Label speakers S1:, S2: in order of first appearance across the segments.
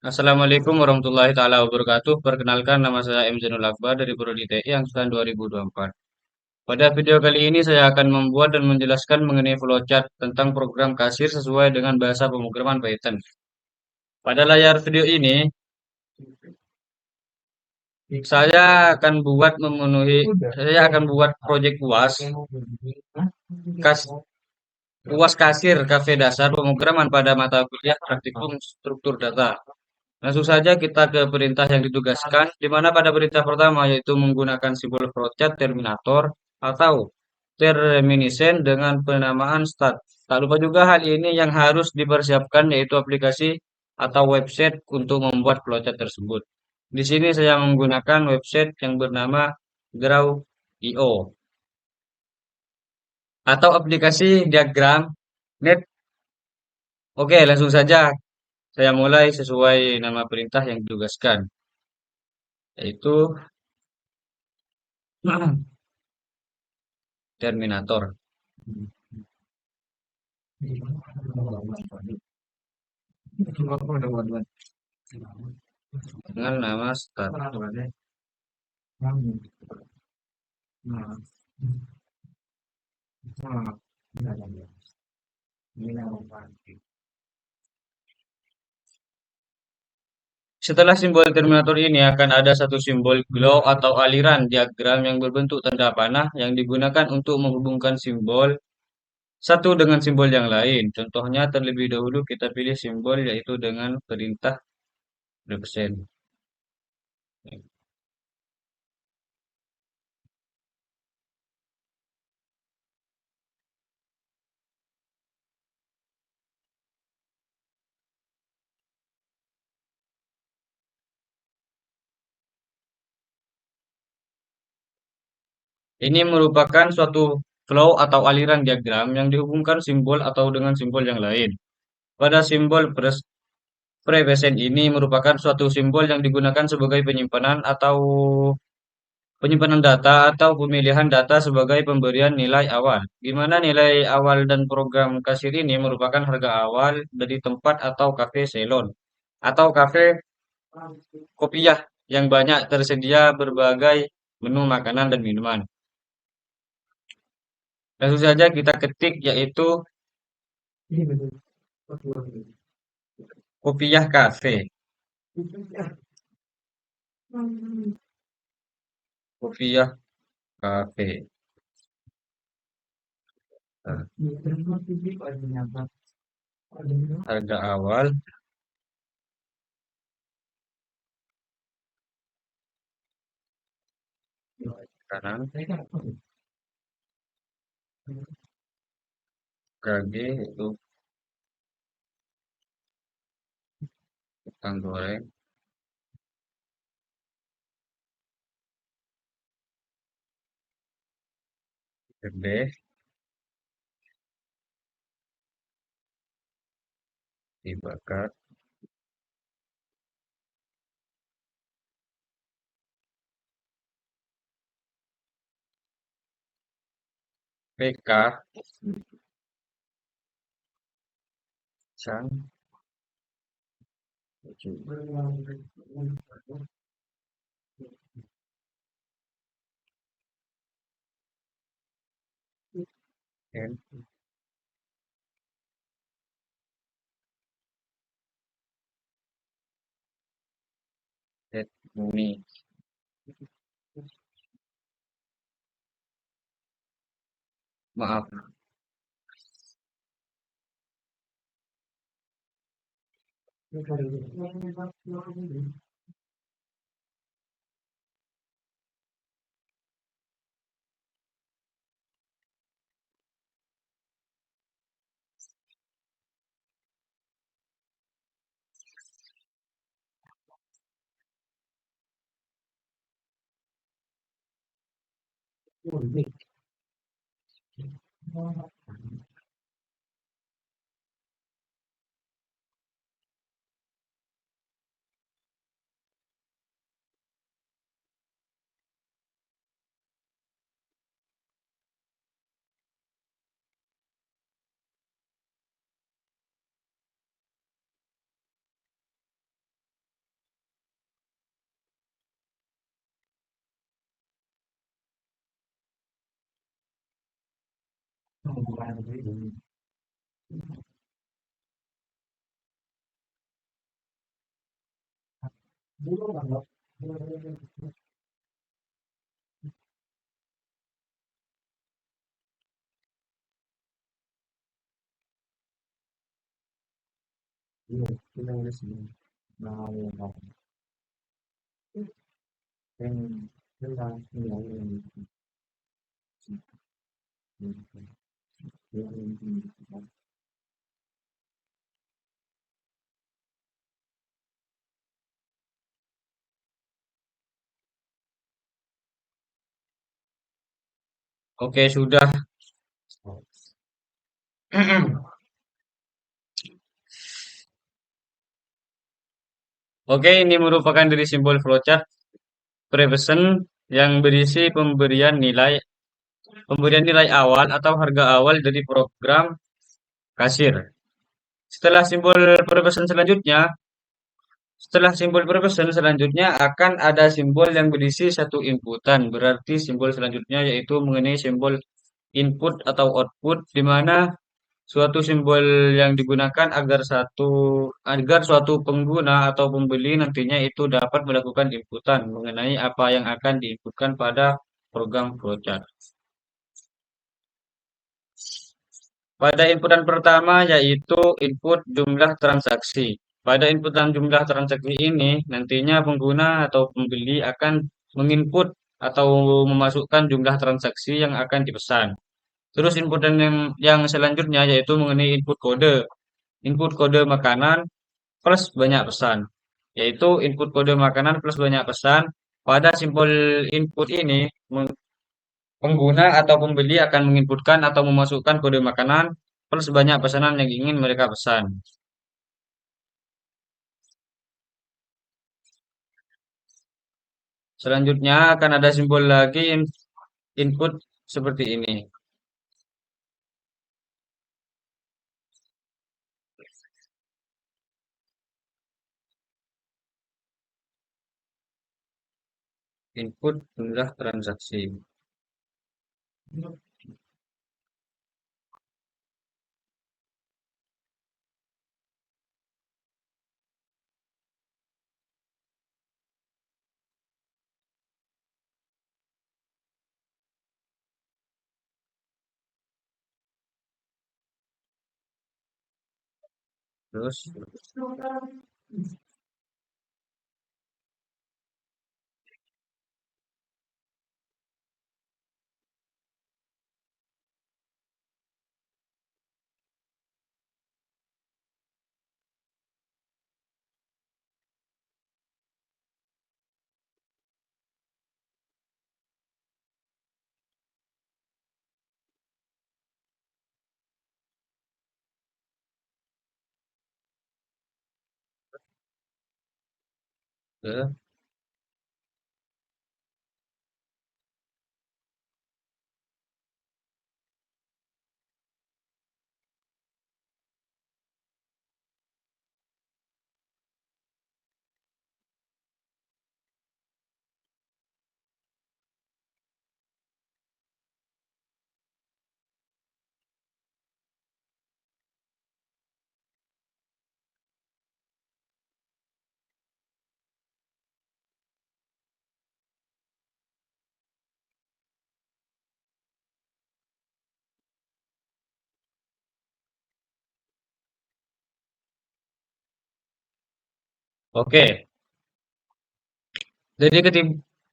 S1: Assalamualaikum warahmatullahi taala wabarakatuh. Perkenalkan nama saya M. Zainul Akbar dari Prodi TI angkatan 2024. Pada video kali ini saya akan membuat dan menjelaskan mengenai flowchart tentang program kasir sesuai dengan bahasa pemrograman Python. Pada layar video ini, saya akan buat memenuhi saya akan buat proyek UAS kas, UAS kasir kafe dasar pemrograman pada mata kuliah praktikum struktur data. Langsung saja kita ke perintah yang ditugaskan, di mana pada perintah pertama yaitu menggunakan simbol flowchart terminator atau terminiscent dengan penamaan start. Tak lupa juga hal ini yang harus dipersiapkan yaitu aplikasi atau website untuk membuat flowchart tersebut. Di sini saya menggunakan website yang bernama Grow.io atau aplikasi diagram net. Oke, langsung saja saya mulai sesuai nama perintah yang ditugaskan, yaitu Terminator dengan nama start. Setelah simbol Terminator ini akan ada satu simbol glow atau aliran diagram yang berbentuk tanda panah yang digunakan untuk menghubungkan simbol satu dengan simbol yang lain. Contohnya terlebih dahulu kita pilih simbol yaitu dengan perintah represent. Ini merupakan suatu flow atau aliran diagram yang dihubungkan simbol atau dengan simbol yang lain. Pada simbol present ini merupakan suatu simbol yang digunakan sebagai penyimpanan data atau pemilihan data sebagai pemberian nilai awal. Di mana nilai awal dan program kasir ini merupakan harga awal dari tempat atau kafe salon atau kafe kopiah yang banyak tersedia berbagai menu makanan dan minuman. Langsung saja kita ketik yaitu kopiah kafe. Kopiah kafe. Nah, harga awal kanan KG itu kentang goreng gede dibakar PK sang N Z Muni. Maaf. Oke, sudah. Oke, ini merupakan dari simbol flowchart present yang berisi pemberian nilai awal atau harga awal dari program kasir. Setelah simbol present selanjutnya, setelah simbol person selanjutnya akan ada simbol yang berisi satu inputan. Berarti simbol selanjutnya yaitu mengenai simbol input atau output di mana suatu simbol yang digunakan agar suatu pengguna atau pembeli nantinya itu dapat melakukan inputan mengenai apa yang akan diinputkan pada program flowchart. Pada inputan pertama yaitu input jumlah transaksi. Pada inputan jumlah transaksi ini nantinya pengguna atau pembeli akan menginput atau memasukkan jumlah transaksi yang akan dipesan. Terus inputan yang selanjutnya yaitu mengenai input kode. Input kode makanan plus banyak pesan. Yaitu input kode makanan plus banyak pesan. Pada simbol input ini pengguna atau pembeli akan menginputkan atau memasukkan kode makanan plus banyak pesanan yang ingin mereka pesan. Selanjutnya akan ada simbol lagi input seperti ini. Input jumlah transaksi. Terus, ke, oke. Jadi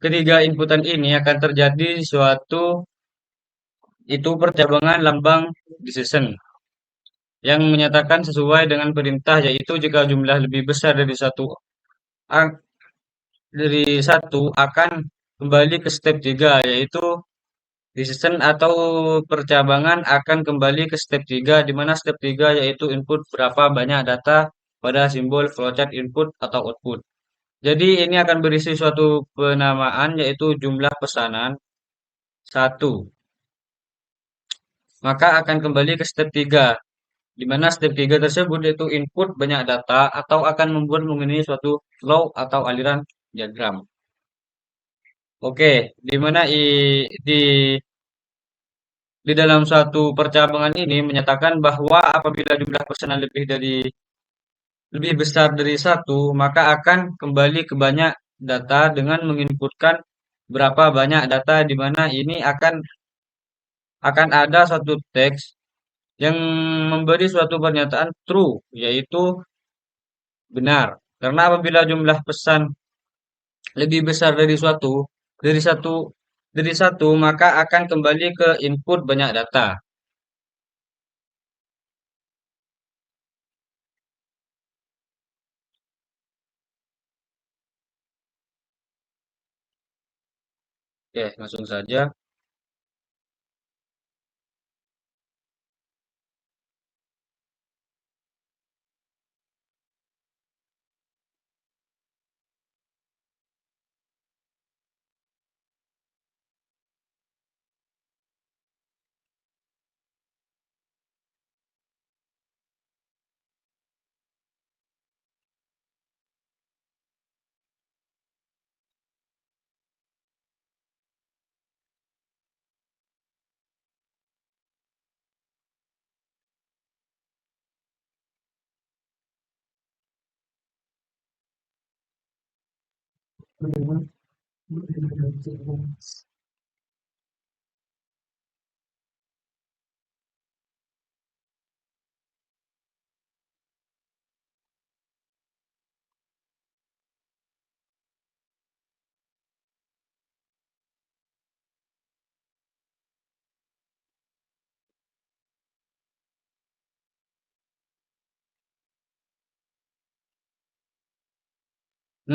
S1: ketiga inputan ini akan terjadi suatu itu percabangan lambang decision yang menyatakan sesuai dengan perintah yaitu jika jumlah lebih besar a- dari satu akan kembali ke step 3 yaitu decision atau percabangan akan kembali ke step 3 di mana step 3 yaitu input berapa banyak data pada simbol flowchart input atau output. Jadi ini akan berisi suatu penamaan yaitu jumlah pesanan satu. Maka akan kembali ke step 3 di mana step 3 tersebut yaitu input banyak data atau akan membuat mengenai suatu flow atau aliran diagram. Oke, di mana di dalam suatu percabangan ini menyatakan bahwa apabila jumlah pesanan lebih besar dari satu, maka akan kembali ke banyak data dengan menginputkan berapa banyak data di mana ini akan ada suatu teks yang memberi suatu pernyataan true, yaitu benar. Karena apabila jumlah pesan lebih besar dari satu, dari satu, maka akan kembali ke input banyak data. Oke, langsung saja.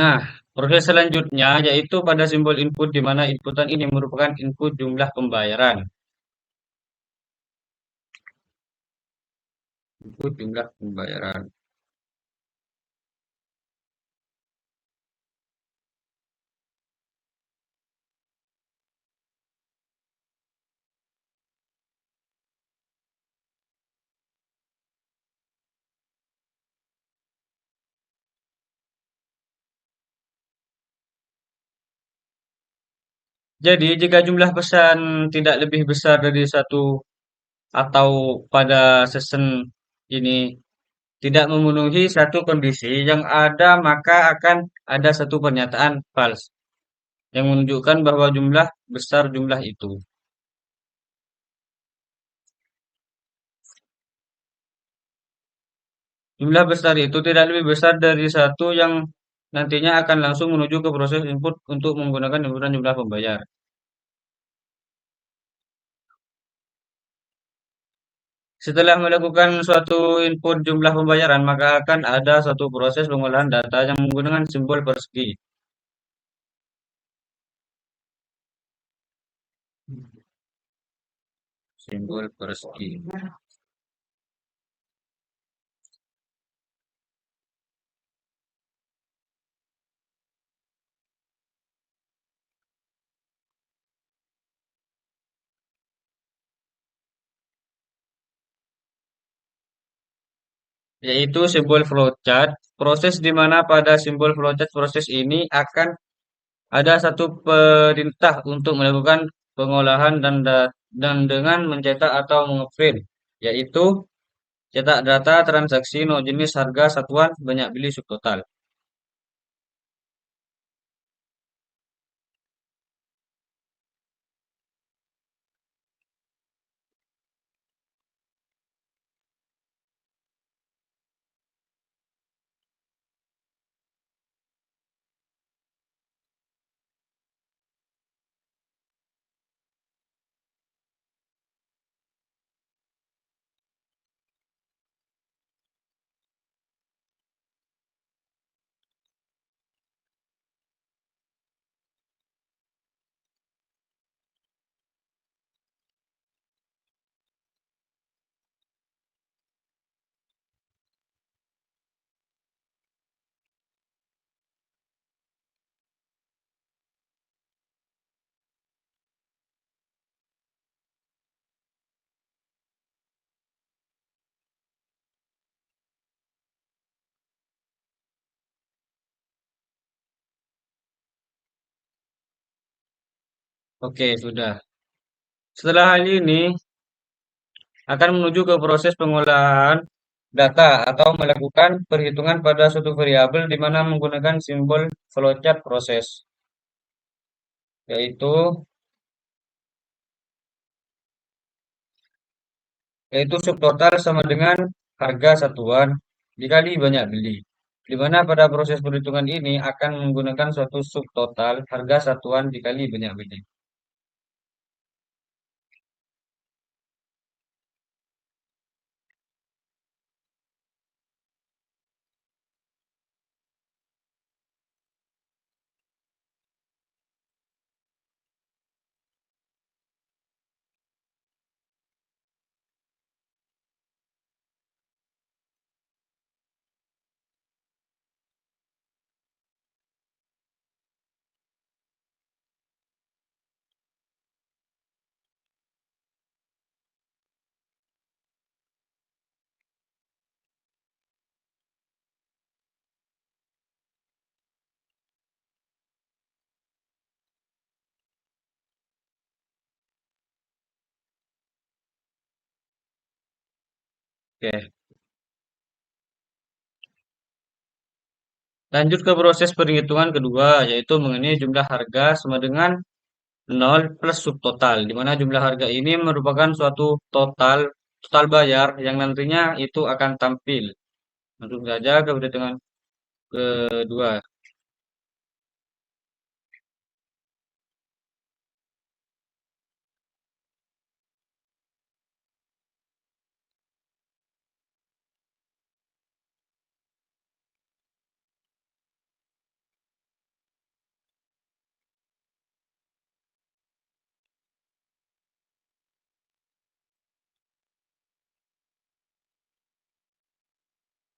S1: Nah, proses selanjutnya yaitu pada simbol input di mana inputan ini merupakan input jumlah pembayaran. Input jumlah pembayaran. Jadi, jika jumlah pesan tidak lebih besar dari satu atau pada season ini tidak memenuhi satu kondisi yang ada, maka akan ada satu pernyataan false yang menunjukkan bahwa jumlah besar jumlah itu. Jumlah besar itu tidak lebih besar dari satu yang nantinya akan langsung menuju ke proses input untuk menggunakan inputan jumlah pembayar. Setelah melakukan suatu input jumlah pembayaran, maka akan ada suatu proses pengolahan data yang menggunakan simbol persegi. Simbol persegi. Yaitu simbol flowchart, proses di mana pada simbol flowchart proses ini akan ada satu perintah untuk melakukan pengolahan dan dengan mencetak atau mengeprint, yaitu cetak data transaksi no jenis harga satuan banyak beli subtotal. Oke, sudah. Setelah hal ini, akan menuju ke proses pengolahan data atau melakukan perhitungan pada suatu variabel di mana menggunakan simbol flowchart proses, yaitu yaitu subtotal sama dengan harga satuan dikali banyak beli. Di mana pada proses perhitungan ini akan menggunakan suatu subtotal harga satuan dikali banyak beli. Oke. Lanjut ke proses perhitungan kedua, yaitu mengenai jumlah harga sama dengan nol plus subtotal, di mana jumlah harga ini merupakan suatu total total bayar yang nantinya itu akan tampil. Langsung saja ke perhitungan kedua.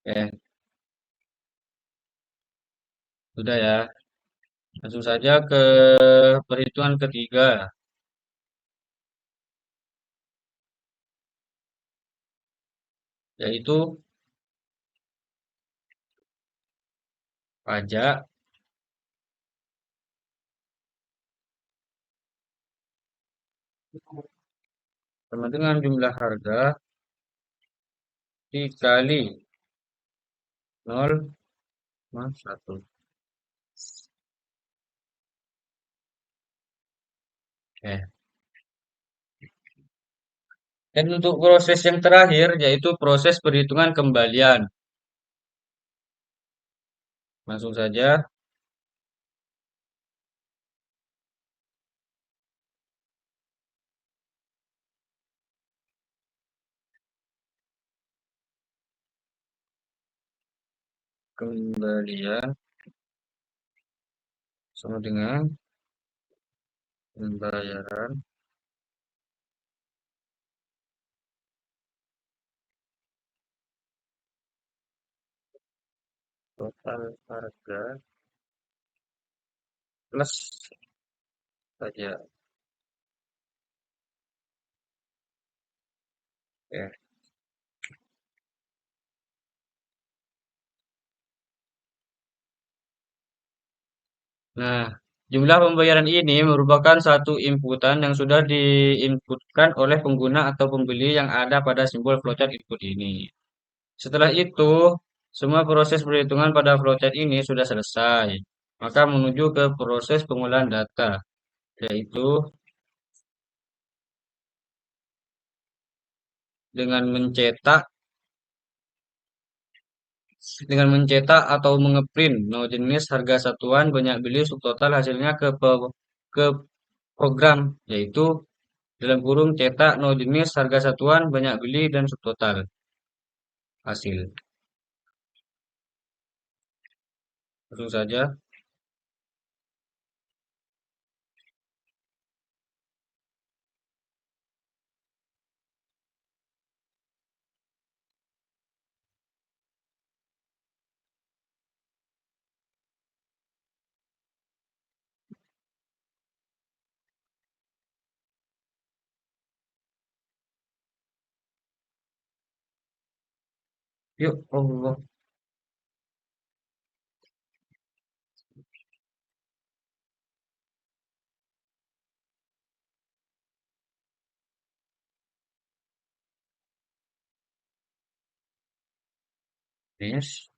S1: Oke, sudah ya. Langsung saja ke perhitungan ketiga, yaitu pajak sama dengan jumlah harga dikali 0,1. Oke. Dan untuk proses yang terakhir, yaitu proses perhitungan kembalian. Langsung saja, kembalian sama dengan pembayaran total harga plus pajak. Oke. Nah, jumlah pembayaran ini merupakan satu inputan yang sudah diinputkan oleh pengguna atau pembeli yang ada pada simbol flowchart input ini. Setelah itu, semua proses perhitungan pada flowchart ini sudah selesai. Maka menuju ke proses pengolahan data, yaitu dengan mencetak atau mengeprint no jenis harga satuan banyak beli subtotal hasilnya ke program, yaitu dalam kurung cetak no jenis harga satuan banyak beli dan subtotal hasil. Langsung saja. Yuk, Allah. Yes.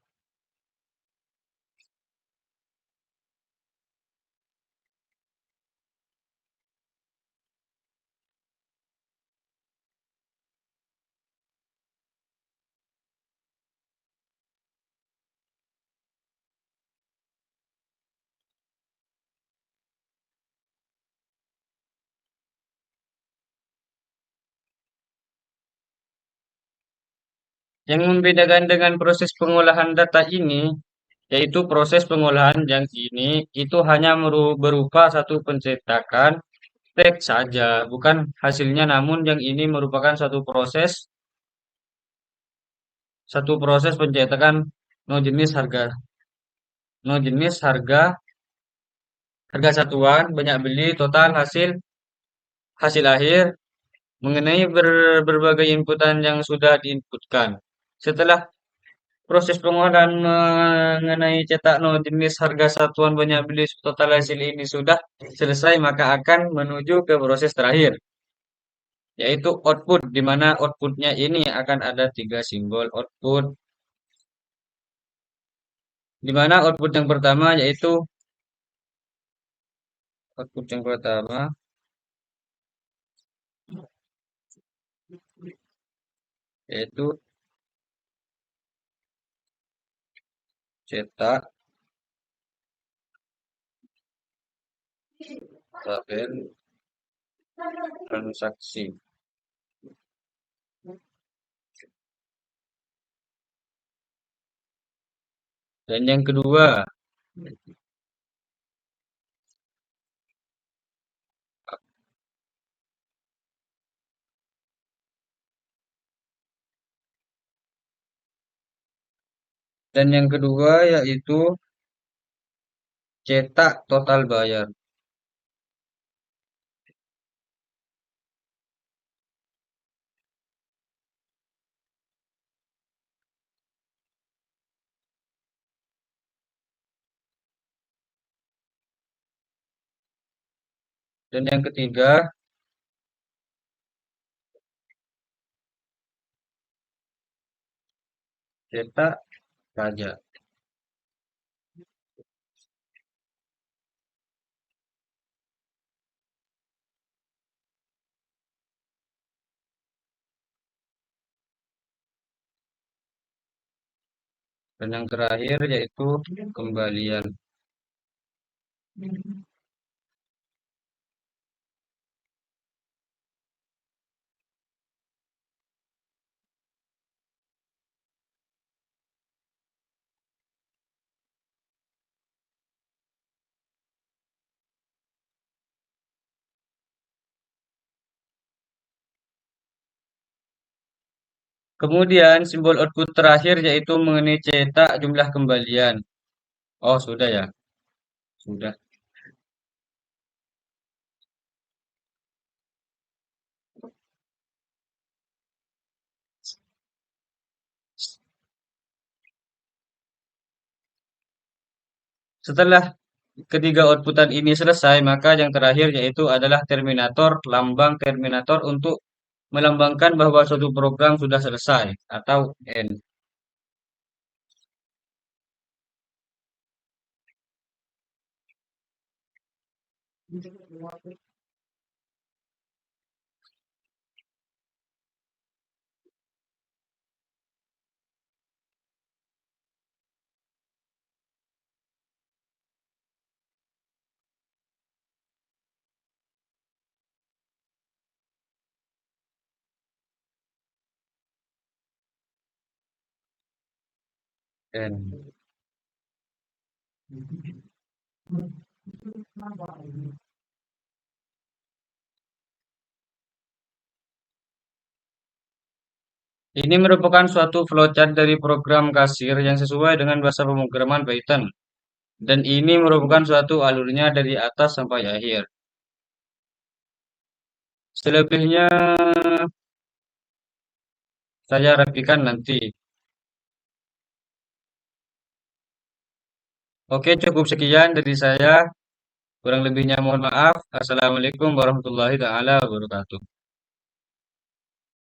S1: Yang membedakan dengan proses pengolahan data ini, yaitu proses pengolahan yang ini itu hanya berupa satu pencetakan teks saja, bukan hasilnya, namun yang ini merupakan satu proses pencetakan no jenis harga, no jenis harga, harga satuan, banyak beli, total hasil, hasil akhir, mengenai berbagai inputan yang sudah diinputkan. Setelah proses pengolahan mengenai cetak no jenis harga satuan banyak beli total hasil ini sudah selesai, maka akan menuju ke proses terakhir, yaitu output, di mana outputnya ini akan ada tiga simbol output, di mana output yang pertama yaitu cetak tabel transaksi. Dan yang kedua, yaitu cetak total bayar. Dan yang ketiga, cetak pajak. Dan yang terakhir yaitu kembalian. Kemudian simbol output terakhir yaitu mengenai cetak jumlah kembalian. Oh, sudah ya. Sudah. Setelah ketiga outputan ini selesai, maka yang terakhir yaitu adalah terminator, lambang terminator untuk melambangkan bahwa suatu program sudah selesai atau end. End. Ini merupakan suatu flowchart dari program kasir yang sesuai dengan bahasa pemrograman Python. Dan ini merupakan suatu alurnya dari atas sampai akhir. Selebihnya saya rapikan nanti. Oke, cukup sekian dari saya. Kurang lebihnya mohon maaf. Assalamualaikum warahmatullahi taala wabarakatuh.